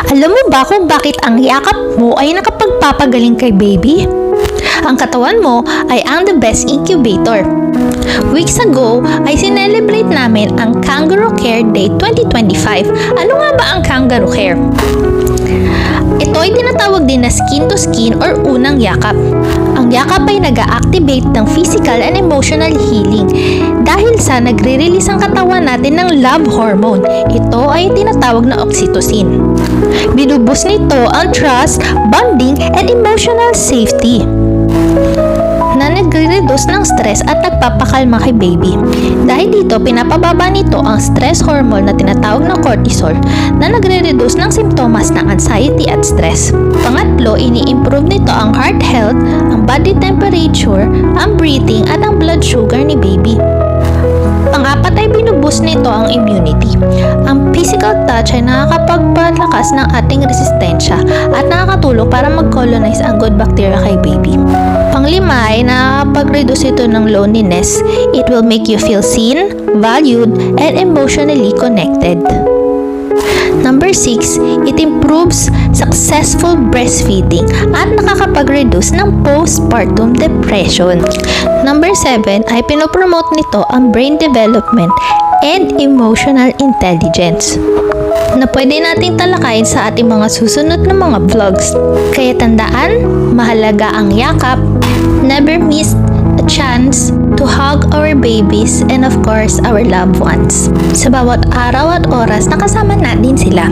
Alam mo ba kung bakit ang yakap mo ay nakapagpapagaling kay baby? Ang katawan mo ay ang the best incubator. Weeks ago ay sinelebrate namin ang Kangaroo Care Day 2025. Ano nga ba ang Kangaroo Care? Ito ay tinatawag din na skin to skin or unang yakap. Ang yakap ay nag-a-activate ng physical and emotional healing dahil sa nagre-release ang katawan natin ng love hormone. Ito ay tinatawag na oxytocin. Binubus nito ang trust, bonding, and emotional safety na nagre-reduce ng stress at nagpapakalma kay baby. Dahil dito, pinapababa nito ang stress hormone na tinatawag na cortisol na nagre-reduce ng simptomas ng anxiety at stress. Pangatlo, ini-improve nito ang heart health, ang body temperature, ang breathing at ang blood sugar ni baby. Pang-apat ay binuboost nito ang immunity. Ang physical touch ay nakakapagpalakas ng ating resistensya at nakakatulong para mag-colonize ang good bacteria kay baby. Pang-lima ay nakakapag-reduce ito ng loneliness. It will make you feel seen, valued, and emotionally connected. Number 6, it improves successful breastfeeding at nakakapag-reduce ng postpartum depression. Number 7 ay pinopromote nito ang brain development and emotional intelligence na pwede nating talakayin sa ating mga susunod na mga vlogs. Kaya tandaan, mahalaga ang yakap, never miss a chance to hug our babies and of course our loved ones. Sa bawat araw at oras na kasama natin sila.